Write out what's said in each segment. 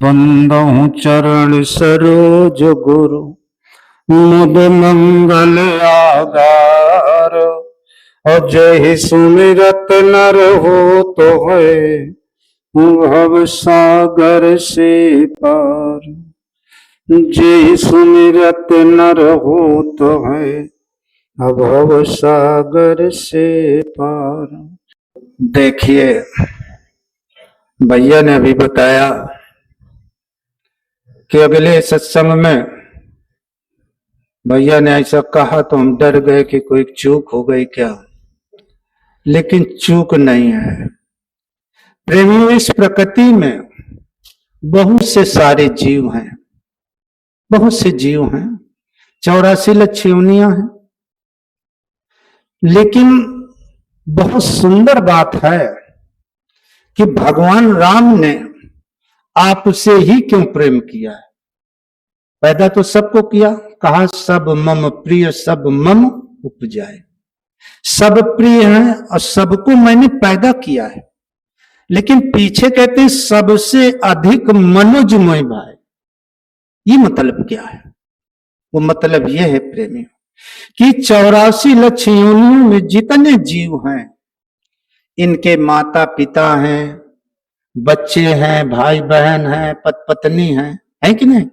बंदहु चरण सरोज गुरु मुद मंगल आगार। और जय सुमिरत नर हो तो है भव सागर से पार। जय सुमिरत नर हो तो है भव सागर से पार। देखिए, भैया ने अभी बताया कि अगले सत्संग में भैया ने ऐसा कहा तो हम डर गए कि कोई चूक हो गई क्या, लेकिन चूक नहीं है। प्रेमियों, इस प्रकृति में बहुत से सारे जीव हैं, बहुत से जीव हैं, 84 लाख योनियां हैं। लेकिन बहुत सुंदर बात है कि भगवान राम ने आपसे ही क्यों प्रेम किया है। पैदा तो सबको किया, कहा सब मम प्रिय सब मम उपजाए। सब प्रिय है और सबको मैंने पैदा किया है। लेकिन पीछे कहते हैं सबसे अधिक मनोजमय भाई। ये मतलब क्या है? वो मतलब ये है प्रेमियों कि 84 लाख योनियों में जितने जीव हैं, इनके माता पिता हैं, बच्चे हैं, भाई बहन हैं, पत्नी हैं, है कि नहीं?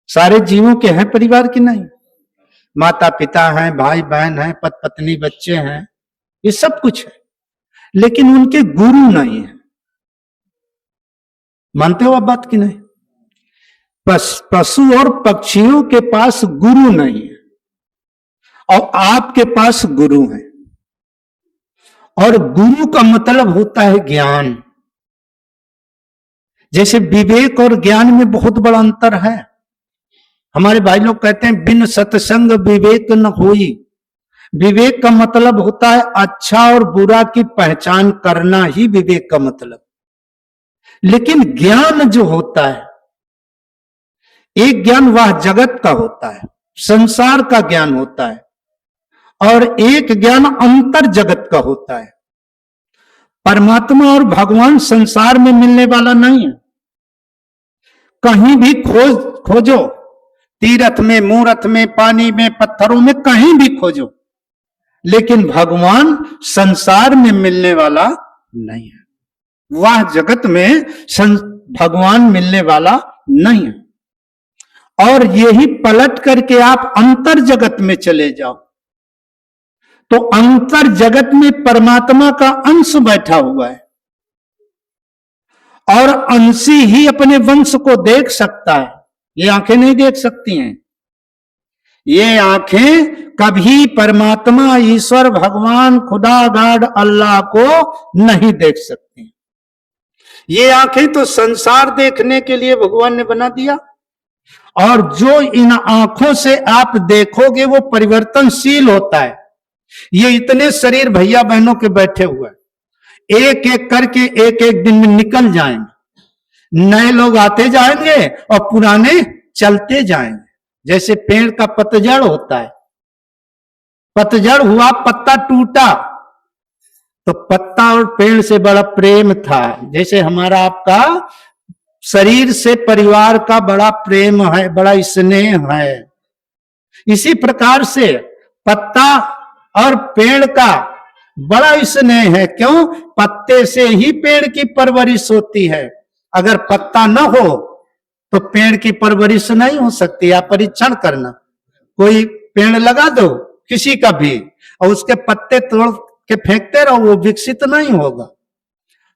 सारे जीवों के हैं परिवार की नहीं? माता पिता हैं, भाई बहन हैं, पत्नी बच्चे हैं, ये सब कुछ है। लेकिन उनके गुरु नहीं है। मानते हो आप बात की नहीं? पशु और पक्षियों के पास गुरु नहीं है और आपके पास गुरु है। और गुरु का मतलब होता है ज्ञान। जैसे विवेक और ज्ञान में बहुत बड़ा अंतर है। हमारे भाई लोग कहते हैं बिन सत्संग विवेक न होई। विवेक का मतलब होता है अच्छा और बुरा की पहचान करना ही विवेक का मतलब। लेकिन ज्ञान जो होता है, एक ज्ञान वह जगत का होता है, संसार का ज्ञान होता है, और एक ज्ञान अंतर जगत का होता है। परमात्मा और भगवान संसार में मिलने वाला नहीं है। कहीं भी खोजो, तीर्थ में, मूर्त में, पानी में, पत्थरों में, कहीं भी खोजो, लेकिन भगवान संसार में मिलने वाला नहीं है। वह जगत में भगवान मिलने वाला नहीं है। और यही पलट करके आप अंतर जगत में चले जाओ तो अंतर जगत में परमात्मा का अंश बैठा हुआ है और अंशी ही अपने वंश को देख सकता है। ये आंखें नहीं देख सकती हैं। ये आंखें कभी परमात्मा, ईश्वर, भगवान, खुदा, गॉड, अल्लाह को नहीं देख सकती। ये आंखें तो संसार देखने के लिए भगवान ने बना दिया, और जो इन आंखों से आप देखोगे वो परिवर्तनशील होता है। ये इतने शरीर भैया बहनों के बैठे हुए, एक एक करके एक एक दिन में निकल जाएंगे। नए लोग आते जाएंगे और पुराने चलते जाएंगे। जैसे पेड़ का पतझड़ होता है, पतझड़ हुआ, पत्ता टूटा, तो पत्ता और पेड़ से बड़ा प्रेम था। जैसे हमारा आपका शरीर से परिवार का बड़ा प्रेम है, बड़ा स्नेह है। इसी प्रकार से पत्ता और पेड़ का बड़ा स्नेह है। क्यों? पत्ते से ही पेड़ की परवरिश होती है। अगर पत्ता न हो तो पेड़ की परवरिश नहीं हो सकती। आप परीक्षण करना, कोई पेड़ लगा दो किसी का भी और उसके पत्ते तोड़ के फेंकते रहो, वो विकसित नहीं होगा।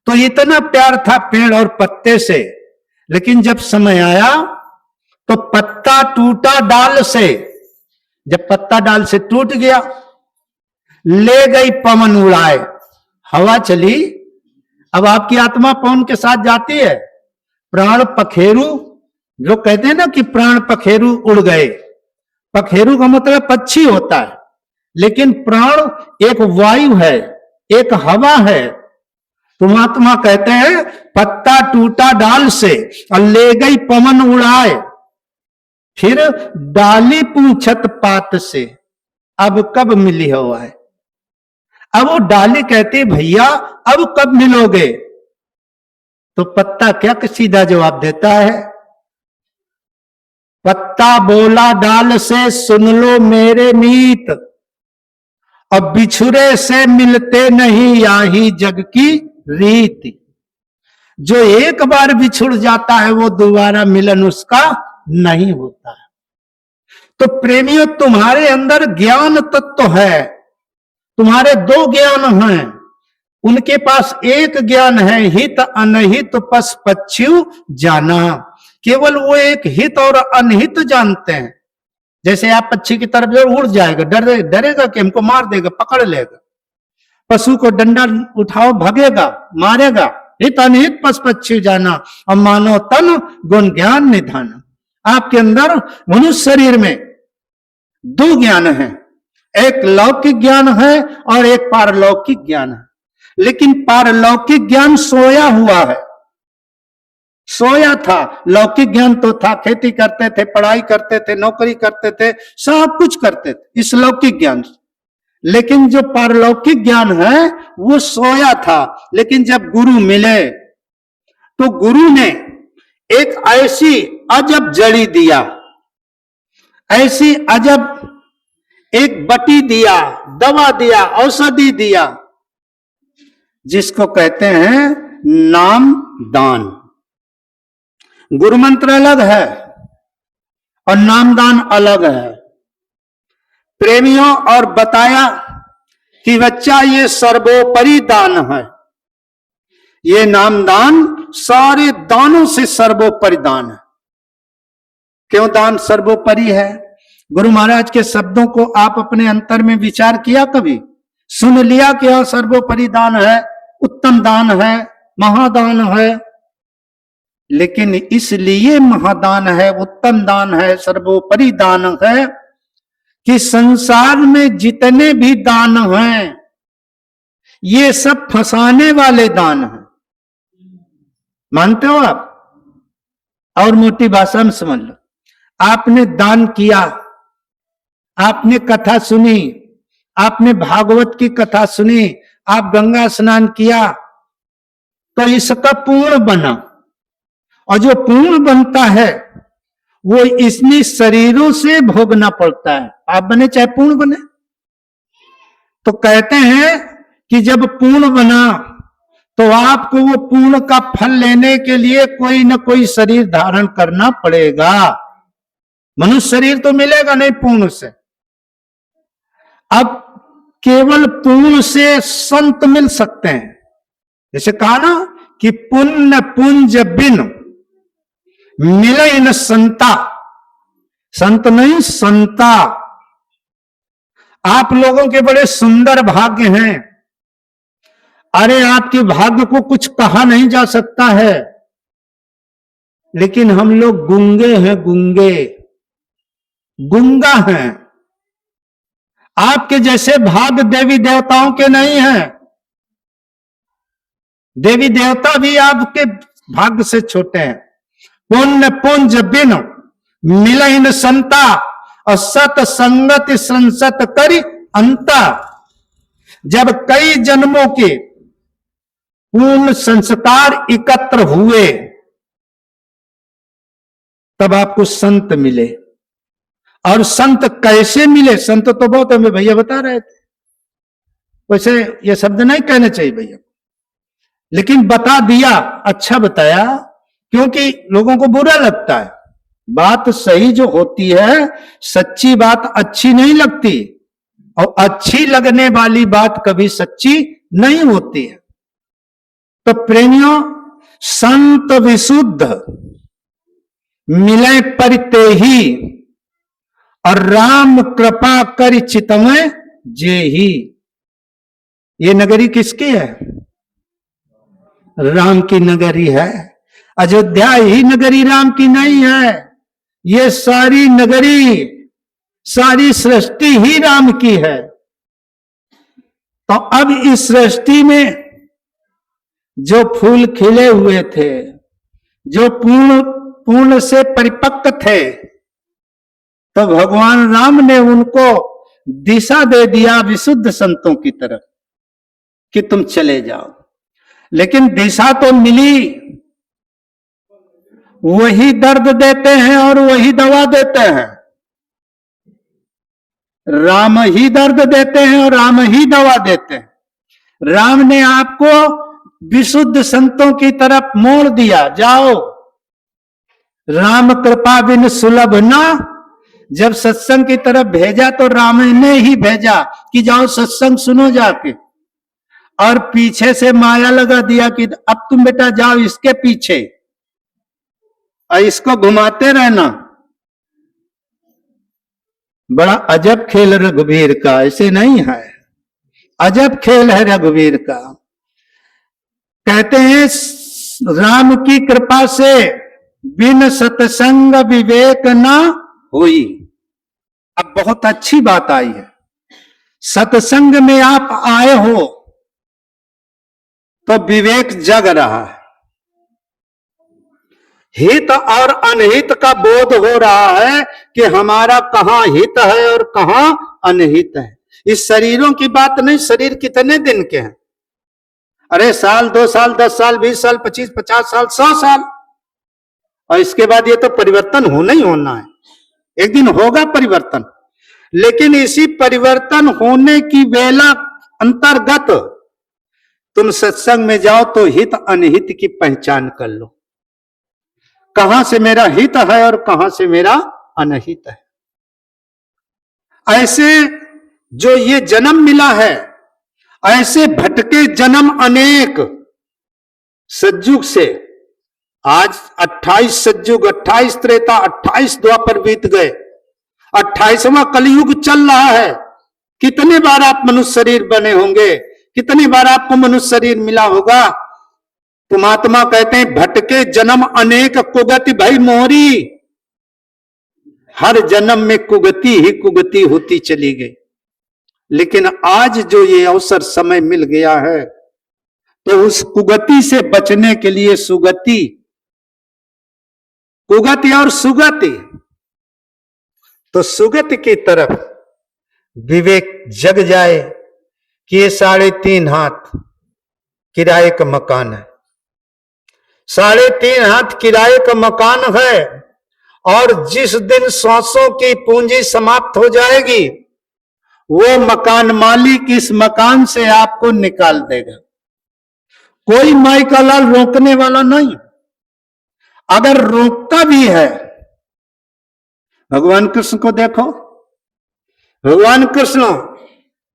तो इतना प्यार था पेड़ और पत्ते से। लेकिन जब समय आया तो पत्ता टूटा डाल से। जब पत्ता डाल से टूट गया, ले गई पवन उड़ाए, हवा चली। अब आपकी आत्मा पवन के साथ जाती है। प्राण पखेरु, जो कहते हैं ना कि प्राण पखेरु उड़ गए। पखेरु का मतलब पक्षी होता है, लेकिन प्राण एक वायु है, एक हवा है। तो आत्मा कहते हैं पत्ता टूटा डाल से और ले गई पवन उड़ाए, फिर डाली पूछत पात से, अब कब मिली हवा है। अब वो डाली कहती भैया अब कब मिलोगे। तो पत्ता क्या सीधा जवाब देता है? पत्ता बोला डाल से, सुन लो मेरे मीत, अब बिछुरे से मिलते नहीं, याही जग की रीति। जो एक बार बिछुड़ जाता है वो दोबारा मिलन उसका नहीं होता है। तो प्रेमियों, तुम्हारे अंदर ज्ञान तत्व है, तुम्हारे दो ज्ञान हैं। उनके पास एक ज्ञान है, हित अनहित पस पक्षु जाना। केवल वो एक हित और अनहित जानते हैं। जैसे आप पक्षी की तरफ जो उड़ जाएगा, डरेगा कि हमको मार देगा, पकड़ लेगा। पशु को डंडा उठाओ, भगेगा, मारेगा। हित अनहित पस पक्षु जाना, और मानव तन गुण ज्ञान निधाना। आपके अंदर मनुष्य शरीर में दो ज्ञान है, एक लौकिक ज्ञान है और एक पारलौकिक ज्ञान है। लेकिन पारलौकिक ज्ञान सोया हुआ है, सोया था। लौकिक ज्ञान तो था, खेती करते थे, पढ़ाई करते थे, नौकरी करते थे, सब कुछ करते थे इस लौकिक ज्ञान से। लेकिन जो पारलौकिक ज्ञान है वो सोया था। लेकिन जब गुरु मिले तो गुरु ने एक ऐसी अजब जड़ी दिया, ऐसी अजब एक बटी दिया, दवा दिया, औषधि दिया, जिसको कहते हैं नाम दान। गुरु मंत्र अलग है और नामदान अलग है प्रेमियों। और बताया कि बच्चा ये सर्वोपरि दान है, ये नामदान सारे दानों से सर्वोपरि दान है। क्यों दान सर्वोपरि है? गुरु महाराज के शब्दों को आप अपने अंतर में विचार किया? कभी सुन लिया कि यह सर्वोपरि दान है, उत्तम दान है, महादान है। लेकिन इसलिए महादान है, उत्तम दान है, सर्वोपरि दान है कि संसार में जितने भी दान हैं ये सब फंसाने वाले दान हैं। मानते हो आप? और मोटी भाषा में समझ लो, आपने दान किया, आपने कथा सुनी, आपने भागवत की कथा सुनी, आप गंगा स्नान किया, तो इसका पूर्ण बना। और जो पूर्ण बनता है वो इसमें शरीरों से भोगना पड़ता है। आप बने चाहे पूर्ण बने। तो कहते हैं कि जब पूर्ण बना तो आपको वो पूर्ण का फल लेने के लिए कोई ना कोई शरीर धारण करना पड़ेगा। मनुष्य शरीर तो मिलेगा नहीं पूर्ण से। अब केवल पूर्ण से संत मिल सकते हैं। जैसे कहा ना कि पुण्य पुंज बिन मिले न संता, संत नहीं संता। आप लोगों के बड़े सुंदर भाग्य हैं। अरे आपके भाग्य को कुछ कहा नहीं जा सकता है, लेकिन हम लोग गूंगे हैं, गूंगे गूंगा हैं। आपके जैसे भाग्य देवी देवताओं के नहीं हैं। देवी देवता भी आपके भाग्य से छोटे हैं। पुण्य पुंज बिन मिलहि न संता, और सत संगति संसत करि अंता। जब कई जन्मों के पूर्ण संस्कार एकत्र हुए तब आपको संत मिले। और संत कैसे मिले? संत तो बहुत हमें भैया बता रहे थे, वैसे ये शब्द नहीं कहने चाहिए भैया, लेकिन बता दिया, अच्छा बताया, क्योंकि लोगों को बुरा लगता है। बात सही जो होती है, सच्ची बात अच्छी नहीं लगती, और अच्छी लगने वाली बात कभी सच्ची नहीं होती है। तो प्रेमियों, संत विशुद्ध मिले परिते ही, और राम कृपा कर चितमें जे ही। ये नगरी किसकी है? राम की नगरी है। अयोध्या ही नगरी राम की नहीं है। ये सारी नगरी, सारी सृष्टि ही राम की है। तो अब इस सृष्टि में जो फूल खिले हुए थे, जो पूर्ण से परिपक्व थे, तो भगवान राम ने उनको दिशा दे दिया विशुद्ध संतों की तरफ कि तुम चले जाओ। लेकिन दिशा तो मिली, वही दर्द देते हैं और वही दवा देते हैं। राम ही दर्द देते हैं और राम ही दवा देते हैं। राम ने आपको विशुद्ध संतों की तरफ मोड़ दिया, जाओ। राम कृपा बिन सुलभ ना, जब सत्संग की तरफ भेजा तो राम ने ही भेजा कि जाओ सत्संग सुनो जाके, और पीछे से माया लगा दिया कि अब तुम बेटा जाओ इसके पीछे और इसको घुमाते रहना। बड़ा अजब खेल रघुवीर का, ऐसे नहीं है, अजब खेल है रघुवीर का। कहते हैं राम की कृपा से बिन सत्संग विवेक ना हुई। अब बहुत अच्छी बात आई है, सत्संग में आप आए हो तो विवेक जग रहा है, हित और अनहित का बोध हो रहा है कि हमारा कहां हित है और कहां अनहित है। इस शरीरों की बात नहीं, शरीर कितने दिन के हैं, अरे साल 2 साल 10 साल 20 साल 25 50 साल 100 साल, और इसके बाद ये तो परिवर्तन होना ही होना है, एक दिन होगा परिवर्तन। लेकिन इसी परिवर्तन होने की वेला अंतर्गत तुम सत्संग में जाओ तो हित अनहित की पहचान कर लो, कहां से मेरा हित है और कहां से मेरा अनहित है। ऐसे जो ये जन्म मिला है, ऐसे भटके जन्म अनेक सज्जुग से, आज 28 सज्जुग 28 त्रेता 28 द्वापर बीत गए, 28वां कलयुग चल रहा है। कितने बार आप मनुष्य शरीर बने होंगे, कितनी बार आपको मनुष्य शरीर मिला होगा। तो महात्मा कहते हैं भटके जन्म अनेक कुगति भई मोरी, हर जन्म में कुगति ही कुगति होती चली गई। लेकिन आज जो ये अवसर समय मिल गया है तो उस कुगति से बचने के लिए सुगति, कुगति और सुगति, तो सुगति की तरफ विवेक जग जाए कि ये 3.5 हाथ किराए का मकान है, 3.5 हाथ किराए का मकान है, और जिस दिन सांसों की पूंजी समाप्त हो जाएगी वो मकान मालिक इस मकान से आपको निकाल देगा। कोई माई का लाल रोकने वाला नहीं, अगर रोकता भी है, भगवान कृष्ण को देखो, भगवान कृष्ण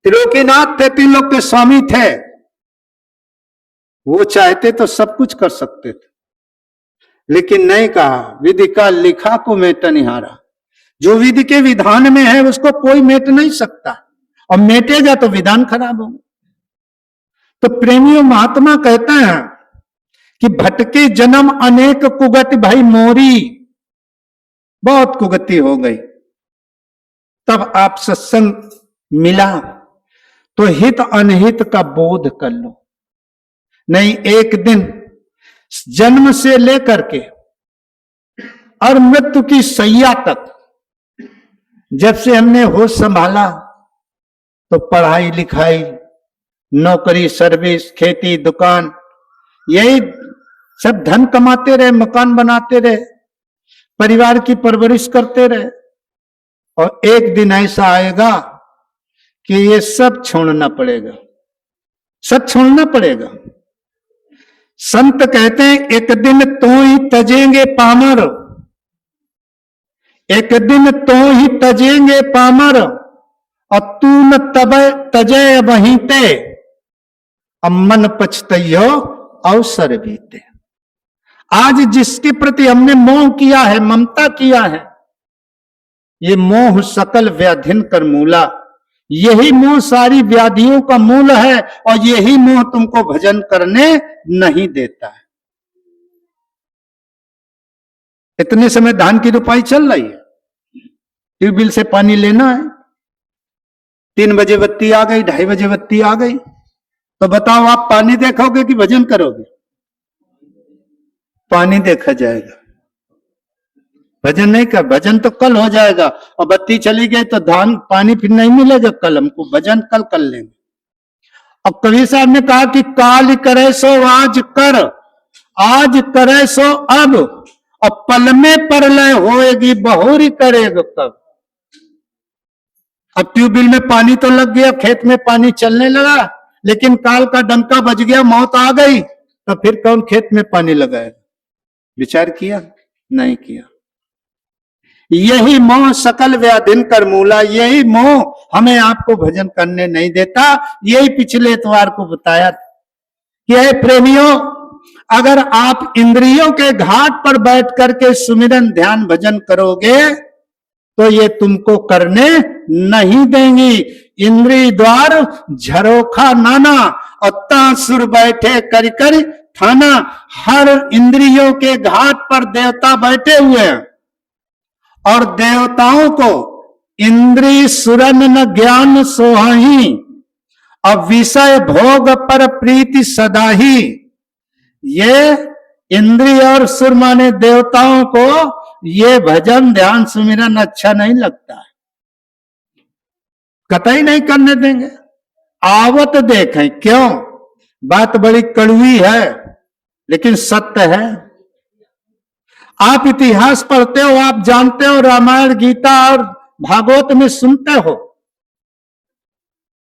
त्रिलोकीनाथ थे, 3 लोक के स्वामी थे, वो चाहते तो सब कुछ कर सकते थे, लेकिन नहीं कहा विधि का लिखा को मेट निहारा। जो विधि के विधान में है उसको कोई मेट नहीं सकता, और मेटेगा तो विधान खराब होगा। तो प्रेमियों महात्मा कहते हैं कि भटके जन्म अनेक कुगति भाई मोरी, बहुत कुगति हो गई। तब आप सत्संग मिला तो हित अनहित का बोध कर लो। नहीं, एक दिन जन्म से लेकर के और मृत्यु की सैया तक, जब से हमने होश संभाला तो पढ़ाई लिखाई, नौकरी, सर्विस, खेती, दुकान, यही सब धन कमाते रहे, मकान बनाते रहे, परिवार की परवरिश करते रहे, और एक दिन ऐसा आएगा कि ये सब छोड़ना पड़ेगा, सब छोड़ना पड़ेगा। संत कहते हैं एक दिन तो ही तजेंगे पामर, एक दिन तो ही तजेंगे पामर, और तू न तब तजय वहीं ते, अमन पछतइयो अवसर बीते। आज जिसके प्रति हमने मोह किया है, ममता किया है, ये मोह सकल व्याधिन कर मूला, यही मोह सारी व्याधियों का मूल है, और यही मोह तुमको भजन करने नहीं देता है। इतने समय धान की रुपाई चल रही है, ट्यूबवेल से पानी लेना है, 3 बजे बत्ती आ गई, 2:30 बजे बत्ती आ गई, तो बताओ आप पानी देखोगे कि भजन करोगे? पानी देखा जाएगा, भजन नहीं कर। भजन तो कल हो जाएगा, और बत्ती चली गई तो धान पानी फिर नहीं मिलेगा कल हमको, भजन कल कर लेंगे। और कबीर साहब ने कहा कि काल करे सो आज कर, आज करे सो अब, और पल में परलय होएगी बहुरी करेगा कब। अब ट्यूबवेल में पानी तो लग गया, खेत में पानी चलने लगा, लेकिन काल का डंका बज गया, मौत आ गई, तो फिर कौन खेत में पानी लगाएगा? विचार किया? नहीं किया। यही मोह सकल व्याधिन कर मूला, यही मोह हमें आपको भजन करने नहीं देता। यही पिछले इतवार को बताया था कि हे प्रेमियों, अगर आप इंद्रियों के घाट पर बैठ करके सुमिरन ध्यान भजन करोगे तो ये तुमको करने नहीं देंगी। इंद्रिय द्वार झरोखा नाना, और सुर बैठे कर कर थाना। हर इंद्रियों के घाट पर देवता बैठे हुए हैं, और देवताओं को इंद्रिय सुरन न ज्ञान सोहाही, अब विषय भोग पर प्रीति सदाही। ये इंद्रिय और सुर माने देवताओं को ये भजन ध्यान सुमिरन अच्छा नहीं लगता है, कतई नहीं करने देंगे। आवत देखें, क्यों? बात बड़ी कड़वी है लेकिन सत्य है। आप इतिहास पढ़ते हो, आप जानते हो, रामायण गीता और भागवत में सुनते हो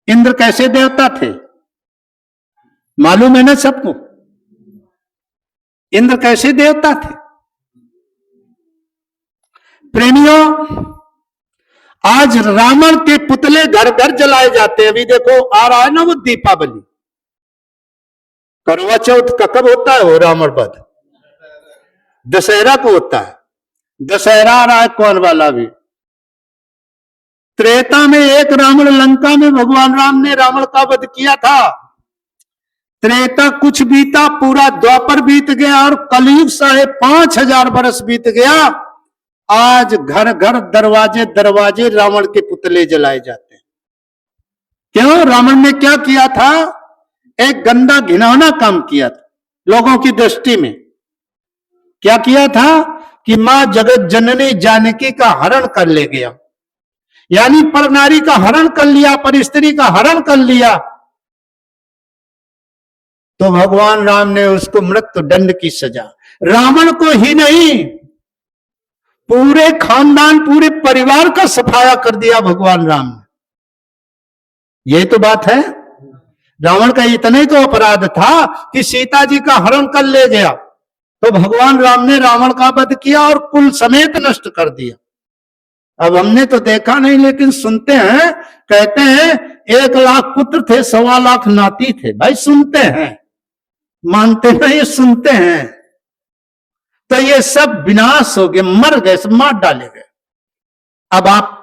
इंद्र कैसे देवता थे, मालूम है ना सबको? इंद्र कैसे देवता थे? प्रेमियों, आज रावण के पुतले घर घर जलाए जाते हैं। अभी देखो आ रहा है ना वो दीपावली, करवा चौथ का कब होता है वो रावण वध? दशहरा को होता है। दशहरा आ रहा है कौन वाला भी। त्रेता में एक रावण लंका में भगवान राम ने रावण का वध किया था। त्रेता कुछ बीता, पूरा द्वापर बीत गया, और कलयुग 5,500 वर्ष बीत गया। आज घर घर दरवाजे दरवाजे रावण के पुतले जलाए जाते हैं। क्यों? रावण ने क्या किया था? एक गंदा घिनौना काम किया था लोगों की दृष्टि में। क्या किया था कि मां जगत जननी जानकी का हरण कर ले गया, यानी पर नारी का हरण कर लिया, पर स्त्री का हरण कर लिया। तो भगवान राम ने उसको मृत्यु दंड की सजा, रावण को ही नहीं पूरे खानदान पूरे परिवार का सफाया कर दिया भगवान राम ने। यही तो बात है। रावण का इतना ही तो अपराध था कि सीता जी का हरण कर ले गया, तो भगवान राम ने रावण का वध किया और कुल समेत नष्ट कर दिया। अब हमने तो देखा नहीं, लेकिन सुनते हैं, कहते हैं 1 लाख पुत्र थे, 1.25 लाख नाती थे। भाई सुनते हैं, मानते नहीं, सुनते हैं। तो ये सब विनाश हो गए, मर गए, सब मार डाले गए। अब आप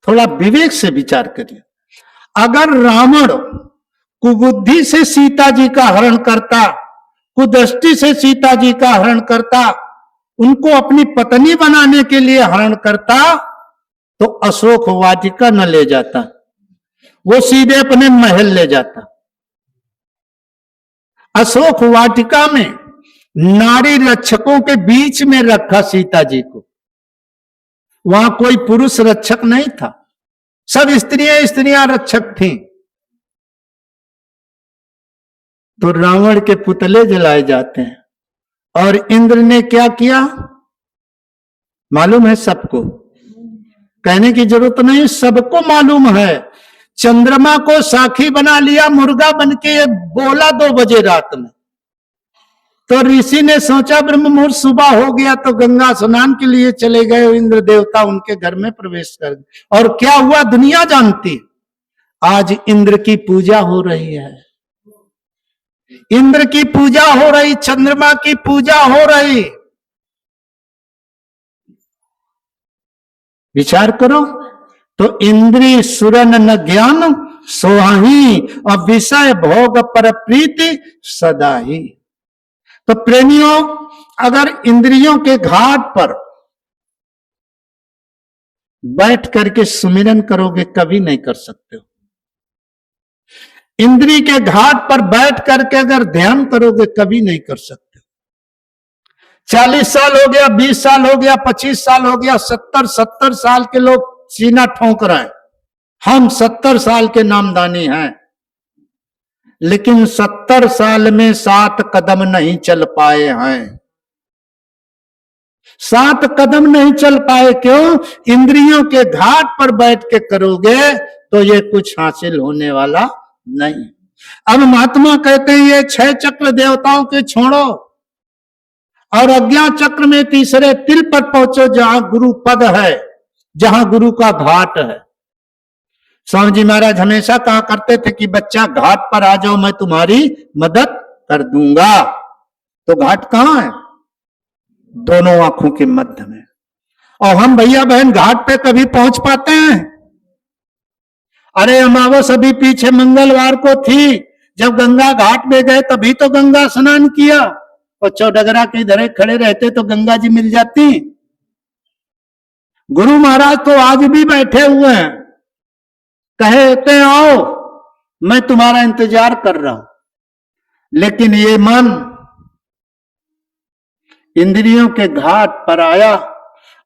थोड़ा विवेक से विचार करिए। अगर रावण कुबुद्धि से सीता जी का हरण करता, कुदृष्टि से सीता जी का हरण करता, उनको अपनी पत्नी बनाने के लिए हरण करता, तो अशोक वाटिका न ले जाता, वो सीधे अपने महल ले जाता। अशोक वाटिका में नारी रक्षकों के बीच में रखा सीता जी को। वहां कोई पुरुष रक्षक नहीं था, सब स्त्रियां रक्षक थीं। तो रावण के पुतले जलाए जाते हैं। और इंद्र ने क्या किया मालूम है सबको, कहने की जरूरत नहीं, सबको मालूम है। चंद्रमा को साखी बना लिया, मुर्गा बन के बोला 2 बजे रात में। तो ऋषि ने सोचा ब्रह्म मुहूर्त सुबह हो गया, तो गंगा स्नान के लिए चले गए। इंद्र देवता उनके घर में प्रवेश कर गए, और क्या हुआ दुनिया जानती। आज इंद्र की पूजा हो रही है, इंद्र की पूजा हो रही, चंद्रमा की पूजा हो रही। विचार करो। तो इंद्रिय सुरन न ज्ञान सोहाही, और विषय भोग पर प्रीति सदाही। तो प्रेमियों, अगर इंद्रियों के घाट पर बैठ करके सुमिरन करोगे, कभी नहीं कर सकते हो। इंद्री के घाट पर बैठ करके अगर ध्यान करोगे, कभी नहीं कर सकते। 40 साल हो गया, 20 साल हो गया, 25 साल हो गया, 70 साल के लोग सीना ठोंक रहे हैं, हम 70 साल के नामदानी हैं, लेकिन 70 साल में 7 कदम नहीं चल पाए हैं। 7 कदम नहीं चल पाए, क्यों? इंद्रियों के घाट पर बैठ के करोगे तो ये कुछ हासिल होने वाला नहीं। अब महात्मा कहते हैं ये 6 चक्र देवताओं के छोड़ो और अज्ञा चक्र में तीसरे तिल पर पहुंचो, जहां गुरु पद है, जहां गुरु का घाट है। स्वामी जी महाराज हमेशा कहा करते थे कि बच्चा घाट पर आ जाओ, मैं तुम्हारी मदद कर दूंगा। तो घाट कहां है? दोनों आंखों के मध्य में। और हम भैया बहन घाट पे कभी पहुंच पाते हैं? अरे अमावस अभी पीछे मंगलवार को थी, जब गंगा घाट में गए तभी तो गंगा स्नान किया, और चौडगरा के इधर खड़े रहते तो गंगा जी मिल जाती। गुरु महाराज तो आज भी बैठे हुए हैं, कहते आओ मैं तुम्हारा इंतजार कर रहा हूं। लेकिन ये मन इंद्रियों के घाट पर आया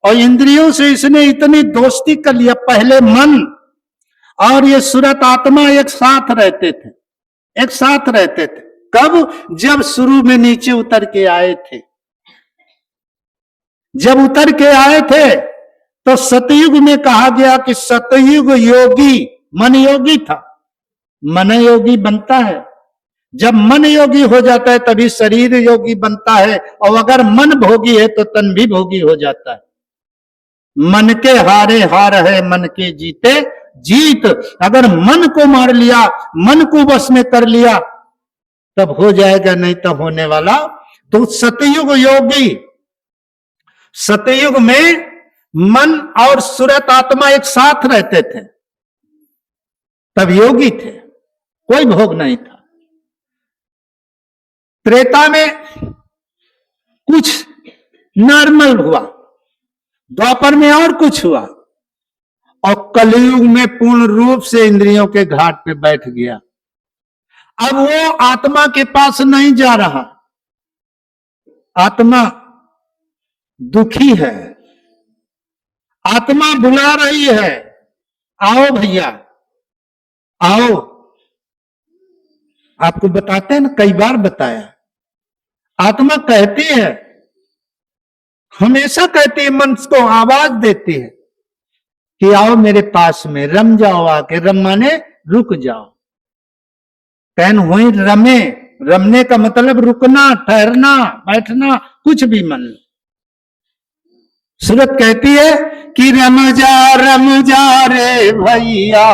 और इंद्रियों से इसने इतनी दोस्ती कर लिया। पहले मन और ये सूरत आत्मा एक साथ रहते थे, एक साथ रहते थे। कब? जब शुरू में नीचे उतर के आए थे। जब उतर के आए थे तो सतयुग में कहा गया कि सतयुग योगी, मन योगी था। मन योगी बनता है, जब मन योगी हो जाता है तभी शरीर योगी बनता है, और अगर मन भोगी है तो तन भी भोगी हो जाता है। मन के हारे हार है, मन के जीते जीत। अगर मन को मार लिया, मन को बस में कर लिया, तब हो जाएगा, नहीं तो होने वाला। तो सतयुग योगी, सतयुग में मन और सूरत आत्मा एक साथ रहते थे, तब योगी थे, कोई भोग नहीं था। त्रेता में कुछ नॉर्मल हुआ, द्वापर में और कुछ हुआ, और कलयुग में पूर्ण रूप से इंद्रियों के घाट पे बैठ गया। अब वो आत्मा के पास नहीं जा रहा, आत्मा दुखी है, आत्मा बुला रही है, आओ भैया आओ। आपको बताते हैं ना, कई बार बताया, आत्मा कहती है, हमेशा कहती है, मन को आवाज देती है कि आओ मेरे पास में, रम जाओ आके। रम माने रुक जाओ, कहन हुई रमे, रमने का मतलब रुकना, ठहरना, बैठना, कुछ भी मन। सूरत कहती है कि रम जा रे भैया,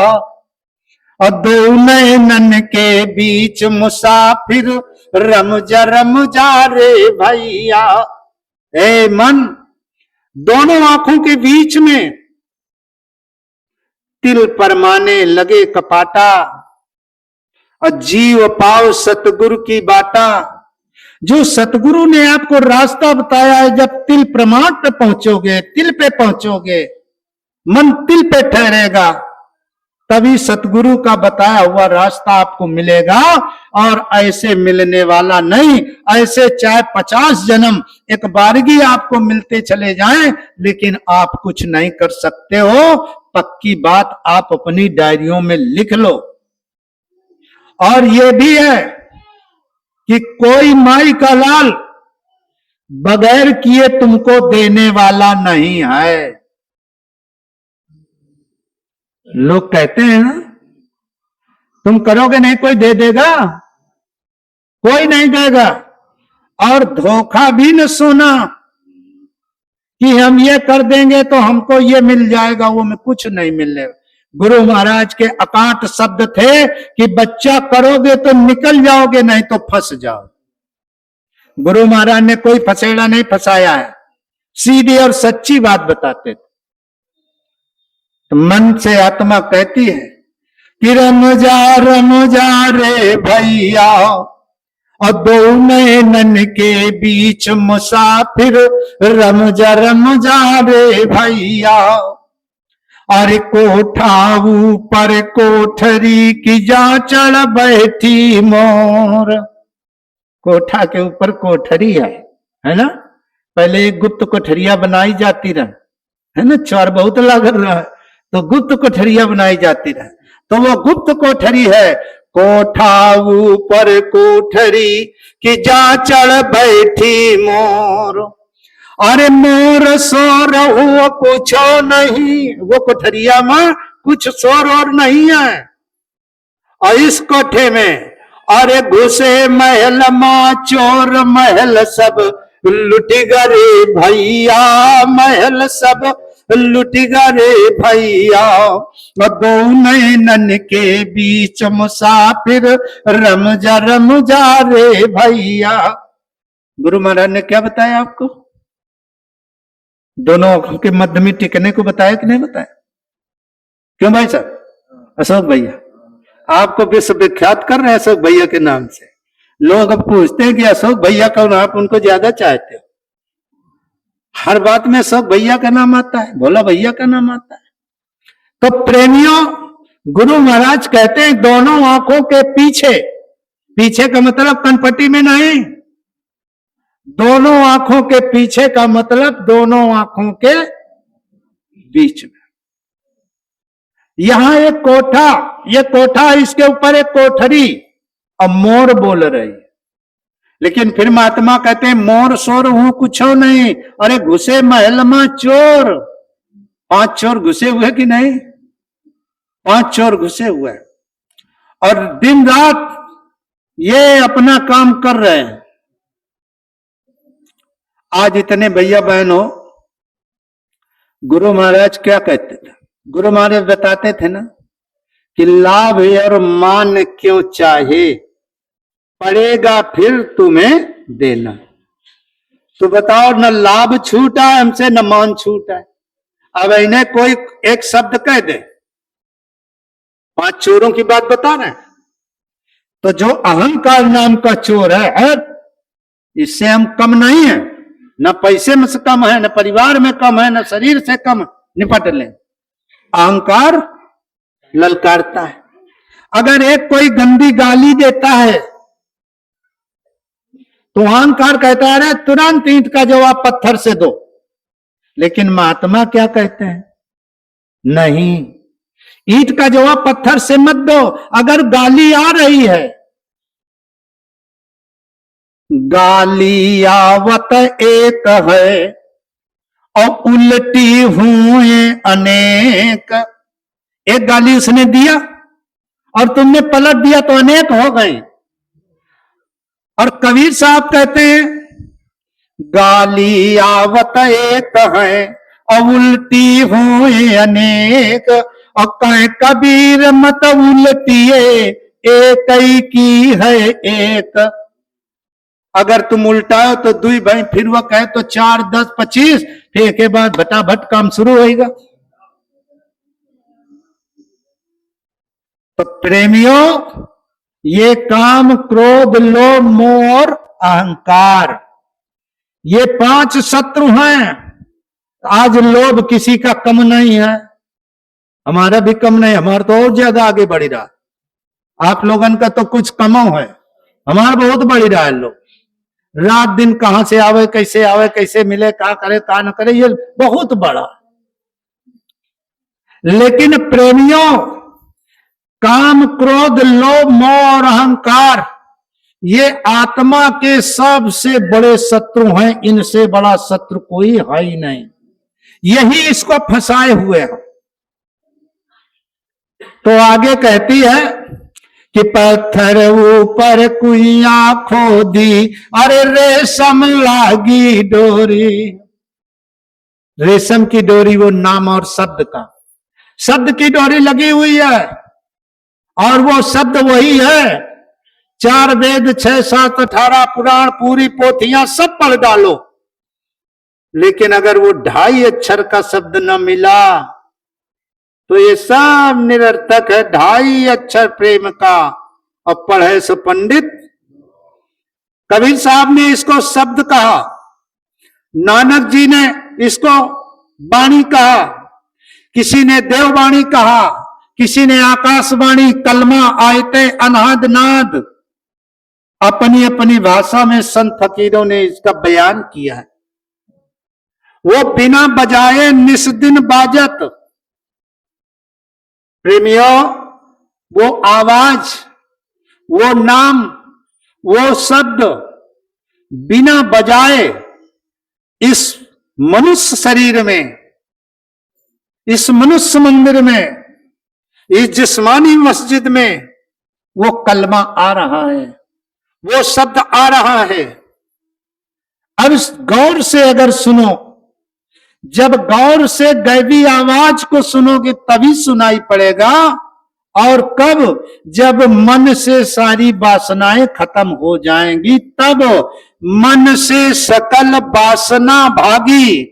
और दो नैनन के बीच मुसाफिर, रम जा रे भैया। ए मन, दोनों आंखों के बीच में तिल परमाने लगे कपाटा, और जीव पाओ सतगुरु की बाटा। जो सतगुरु ने आपको रास्ता बताया है, जब तिल प्रमाण पे पहुंचोगे, तिल पे पहुंचोगे, मन तिल पे ठहरेगा, तभी सतगुरु का बताया हुआ रास्ता आपको मिलेगा। और ऐसे मिलने वाला नहीं, ऐसे चाहे 50 जन्म एक बारगी आपको मिलते चले जाएं, लेकिन आप कुछ नहीं कर सकते हो। पक्की बात आप अपनी डायरियों में लिख लो। और ये भी है कि कोई माई का लाल बगैर किए तुमको देने वाला नहीं है। लोग कहते हैं ना, तुम करोगे नहीं कोई दे देगा, कोई नहीं देगा। और धोखा भी न सुना कि हम ये कर देंगे तो हमको ये मिल जाएगा, वो में कुछ नहीं मिलेगा। गुरु महाराज के अकाट शब्द थे कि बच्चा करोगे तो निकल जाओगे, नहीं तो फंस जाओ। गुरु महाराज ने कोई फसेड़ा नहीं फंसाया है, सीधी और सच्ची बात बताते थे। तो मन से आत्मा कहती है कि रम जा रे भैया, और दो नैनन के बीच मुसाफिर, रम जा रे भैया। अरे कोठा ऊपर कोठरी की जा चढ़ बैठी मोर। कोठा के ऊपर कोठरी है ना। पहले एक गुप्त कोठरिया बनाई जाती रहे, है ना, चोर बहुत लग रहा है, तो गुप्त कोठरिया बनाई जाती रहे। तो वो गुप्त कोठरी है, कोठा ऊपर कोठरी की जा चढ़ बैठी मोर। अरे मोर सो रहो कुछो नहीं, वो कोठरिया में कुछ शोर और नहीं है। और इस कोठे में अरे घुसे महल मां चोर, महल सब लुट गए भैया, महल सब लुट गए भैया। दो नैनन के बीच मुसाफिर रम जा रे भैया। गुरु महाराज ने क्या बताया आपको? दोनों आंखों के मध्य में टिकने को बताया कि नहीं बताया? क्यों भाई साहब? अशोक भैया आपको विश्व विख्यात कर रहे हैं अशोक भैया के नाम से। लोग अब पूछते हैं कि अशोक भैया कौन, आप उनको ज्यादा चाहते हो। हर बात में अशोक भैया का नाम आता है, भोला भैया का नाम आता है। तो प्रेमियों, गुरु महाराज कहते हैं दोनों आंखों के पीछे, पीछे का मतलब कनपट्टी में नहीं, दोनों आंखों के पीछे का मतलब दोनों आंखों के बीच में। यहां एक कोठा, ये कोठा, इसके ऊपर एक कोठरी, अब मोर बोल रही है। लेकिन फिर महात्मा कहते हैं मोर सोर हूं कुछो नहीं, अरे घुसे महल में चोर। 5 चोर घुसे हुए कि नहीं? 5 चोर घुसे हुए और दिन रात ये अपना काम कर रहे हैं। आज इतने भैया बहन हो, गुरु महाराज क्या कहते थे? गुरु महाराज बताते थे ना कि लाभ और मान क्यों चाहे, पड़ेगा फिर तुम्हें देना। तो बताओ, न लाभ छूटा है हमसे, न मान छूटा है। अब इन्हें कोई एक शब्द कह दे, 5 चोरों की बात बता रहे हैं, तो जो अहंकार नाम का चोर है, इससे हम कम नहीं है, न पैसे में से कम है, न परिवार में कम है, न शरीर से कम, निपट ले। अहंकार ललकारता है। अगर एक कोई गंदी गाली देता है तो अहंकार कहता है तुरंत ईंट का जवाब पत्थर से दो। लेकिन महात्मा क्या कहते हैं? नहीं, ईंट का जवाब पत्थर से मत दो। अगर गाली आ रही है, गाली आवत एक है और उल्टी हुए अनेक। एक गाली उसने दिया और तुमने पलट दिया तो अनेक हो गए। और कबीर साहब कहते हैं गाली आवत एक है और उल्टी हुए अनेक, और कहे कबीर मत उल्टिए एक ही की है एक। अगर तुम उल्टाओ तो 2 भाई, फिर वह कहे तो 4, 10, 25, फिर के बाद भटाभट काम शुरू होगा। तो प्रेमियों, ये काम, क्रोध, लोभ, मोह और अहंकार, ये 5 शत्रु हैं। आज लोभ किसी का कम नहीं है, हमारा भी कम नहीं, हमारा तो और ज्यादा आगे बढ़ रहा। आप लोगन का तो कुछ कम है, हमारा बहुत बढ़ रहा है। लोग रात दिन कहां से आवे, कैसे मिले, क्या करे, क्या न करे, ये बहुत बड़ा। लेकिन प्रेमियों, काम, क्रोध, लोभ, मोह और अहंकार, ये आत्मा के सबसे बड़े शत्रु हैं। इनसे बड़ा शत्रु कोई है ही नहीं। यही इसको फंसाए हुए हैं। तो आगे कहती है कि पत्थर ऊपर कुइया खोदी, अरे रेशम लागी डोरी। रेशम की डोरी, वो नाम और शब्द का, शब्द की डोरी लगी हुई है। और वो शब्द वही है। 4 वेद, 6, 7, 18 पुराण, पूरी पोथियां सब पढ़ डालो, लेकिन अगर वो 2.5 अक्षर का शब्द न मिला तो ये सब निरर्थक है। 2.5 अक्षर प्रेम का, और पढ़े सो पंडित। कबीर साहब ने इसको शब्द कहा, नानक जी ने इसको वाणी कहा, किसी ने देववाणी कहा, किसी ने आकाशवाणी, कलमा, आयते, अनहद नाद, अपनी अपनी भाषा में संत फकीरों ने इसका बयान किया है। वो बिना बजाए निस्दिन बाजत। प्रेमियों, वो आवाज, वो नाम, वो शब्द बिना बजाए इस मनुष्य शरीर में, इस मनुष्य मंदिर में, इस जिस्मानी मस्जिद में वो कलमा आ रहा है, वो शब्द आ रहा है। अब गौर से अगर सुनो, जब गौर से दैवी आवाज को सुनोगे तभी सुनाई पड़ेगा। और कब? जब मन से सारी वासनाएं खत्म हो जाएंगी, तब मन से सकल वासना भागी,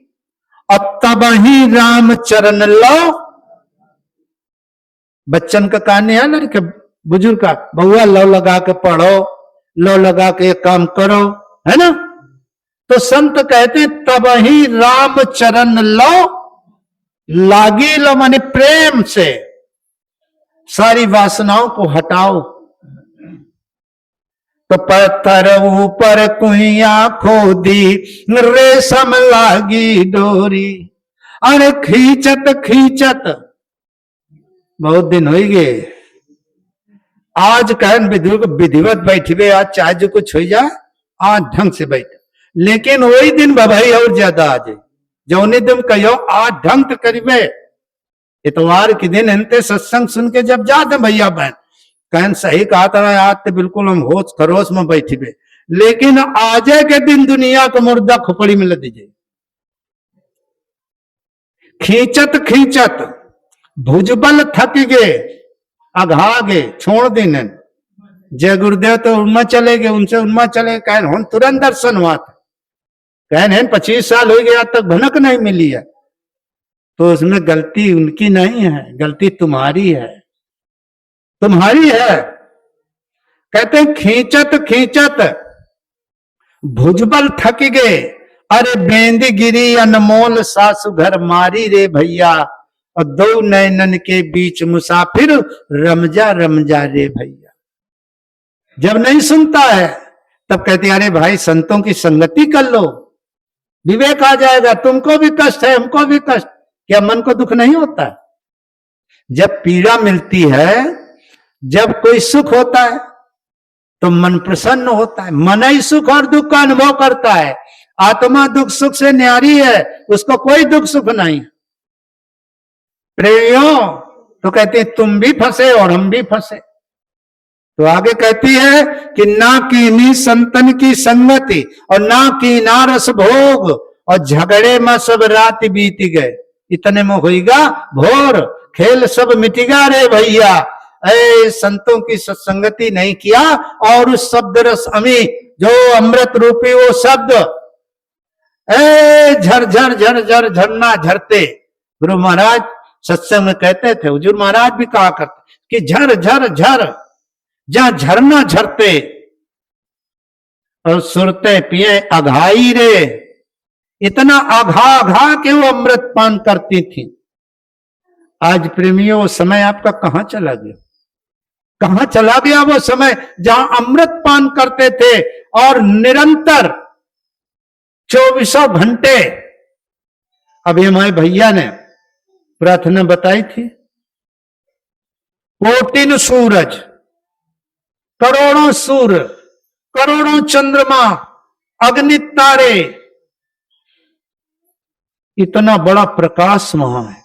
अब तब ही राम चरण लो। बच्चन का कहानी है लड़के बुजुर्ग का, बहुआ लो लगा के पढ़ो, लो लगा के काम करो, है ना। तो संत कहते तब ही राम चरण लो, लागी लो माने प्रेम से सारी वासनाओं को हटाओ। तो पत्थर ऊपर कुइया खोदी, रेशम लागी डोरी, अरे खींचत खींचत बहुत दिन हो गए। आज कहन विधिवत बैठे, आज चाहे जो कुछ हो जाए आज ढंग से बैठ, लेकिन वही दिन भाई और ज्यादा आ जाए। जौने दिन कहो आज ढंग तो करीबे, इतवार के दिन इनते सत्संग सुन के जब जाते भैया बहन, कहन सही कहा था, आज तो बिल्कुल हम होश खरोश में बैठे, लेकिन आजे के दिन दुनिया को मुर्दा खोपड़ी में लद दीजिए। खींचत खींचत भुजबल थक गए, अघा गए, छोड़ देने। जय गुरुदेव तो उनमा चले गए, उनसे उनमा चले, कहन हम तुरंत दर्शन हुआ था, कहन 25 साल हो गया तक भनक नहीं मिली है। तो उसमें गलती उनकी नहीं है, गलती तुम्हारी है, तुम्हारी है। कहते हैं खींचत खींचत भुजबल थक गए, अरे बेंदी गिरी अनमोल सासु घर मारी रे भैया, और दो नैनन के बीच मुसाफिर रमजा रमजा रे भैया। जब नहीं सुनता है तब कहते अरे भाई संतों की संगति कर लो, विवेक आ जाएगा। तुमको भी कष्ट है, हमको भी कष्ट, क्या मन को दुख नहीं होता है? जब पीड़ा मिलती है, जब कोई सुख होता है तो मन प्रसन्न होता है। मन ही सुख और दुख का अनुभव करता है। आत्मा दुख सुख से न्यारी है, उसको कोई दुख सुख नहीं। प्रेमियों तो कहते हैं तुम भी फंसे और हम भी फंसे। तो आगे कहती है कि ना कीनी संतन की संगति और ना कीना रस भोग, और झगड़े में सब रात बीत गए, इतने में होगा भोर, खेल सब मिटेगा रे भैया। ऐ संतों की सत्संगति नहीं किया और उस शब्द रस अमी जो अमृत रूपी वो शब्द झर झर झर झर झरना झरते। गुरु महाराज सत्संग में कहते थे, हुजूर महाराज भी कहा करते कि झर झर झर, जहां झरना झरते और सुरते पिए अघाई रे, इतना अघा अघा के वो अमृत पान करती थी। आज प्रेमियों समय आपका कहां चला गया? कहां चला गया वो समय जहां अमृत पान करते थे और निरंतर 24 घंटे। अभी हमारे भैया ने प्रार्थना बताई थी, कोटिन सूरज, करोड़ों सूर्य, करोड़ों चंद्रमा, अग्नि तारे, इतना बड़ा प्रकाश वहां है।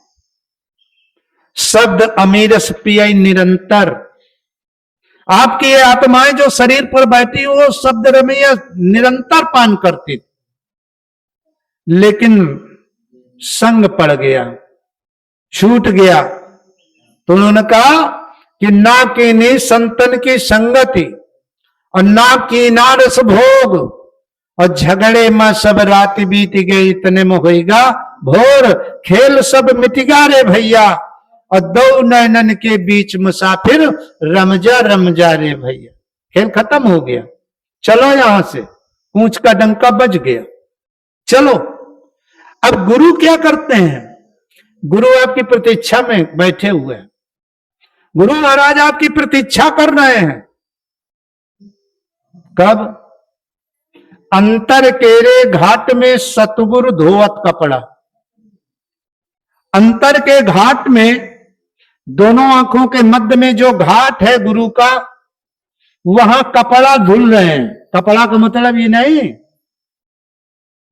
शब्द अमीरस पियाई निरंतर। आपकी ये आत्माएं जो शरीर पर बैठी वो शब्द रमैया निरंतर पान करती थी, लेकिन संग पड़ गया, छूट गया। तो उन्होंने कहा कि ना कीनी संतन की संगति और ना कीना रस भोग, और झगड़े में सब रात बीत गई, इतने में होगा भोर, खेल सब मिटेगा रे भैया, और दो नैनन के बीच मुसाफिर रमजा रमजा रे भैया। खेल खत्म हो गया, चलो यहां से, पूंछ का डंका बज गया, चलो। अब गुरु क्या करते हैं? गुरु आपकी प्रतीक्षा में बैठे हुए हैं, गुरु महाराज आपकी प्रतीक्षा कर रहे हैं। कब? अंतर केरे घाट में सतगुरु धोवत कपड़ा। अंतर के घाट में, दोनों आंखों के मध्य में जो घाट है गुरु का, वहां कपड़ा धुल रहे हैं। कपड़ा का मतलब ये नहीं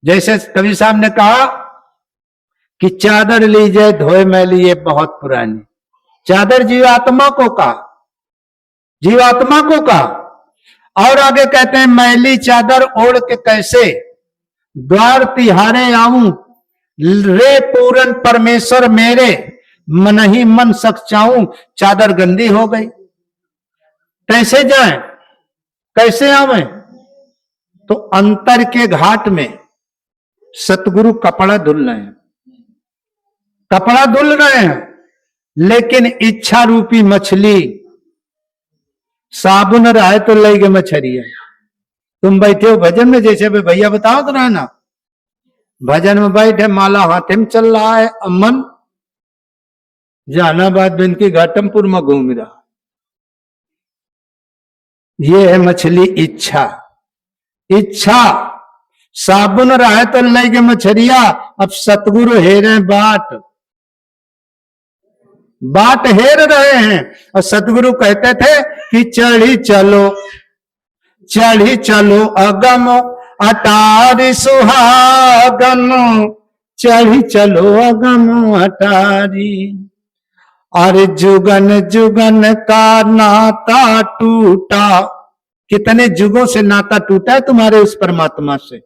जैसे कवि साहब ने कहा कि चादर लीजिए धोए मैली ये बहुत पुरानी। चादर जीवात्मा को कहा, जीवात्मा को कहा। और आगे कहते हैं मैली चादर ओढ़ के कैसे द्वार तिहारे आऊं, रे पूरन परमेश्वर मेरे मन ही मन सचाऊं। चादर गंदी हो गई, कैसे जाएं, कैसे आवें? तो अंतर के घाट में सतगुरु कपड़ा धुल रहे हैं, कपड़ा धुल रहे हैं, लेकिन इच्छा रूपी मछली, साबुन रहे तो ले गए मछरिया। तुम बैठे हो भजन में, जैसे भैया बताओ तो रहे ना, भजन में बैठे माला हाथे में चल रहा है, अमन जहानाबाद बिन की घाटमपुर में घूम रहा। ये है मछली इच्छा। इच्छा साबुन रहे तो ले गए मछरिया। अब सतगुरु हेरे बाट, बाट हेर रहे हैं। और सतगुरु कहते थे कि चढ़ी चलो, चढ़ी चलो अगम अटारी सुहागन, चढ़ी चलो अगम अटारी। अरे जुगन जुगन का नाता टूटा, कितने जुगों से नाता टूटा है तुम्हारे उस परमात्मा से,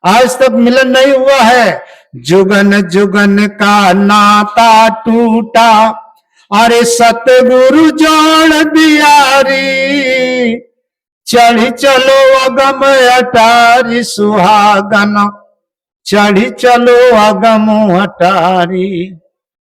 आज तक मिलन नहीं हुआ है। जुगन जुगन का नाता टूटा, अरे सतगुरु जोड़ दिया रे। चढ़ी चलो अगम अटारी सुहागन, चढ़ी चलो अगम अटारी।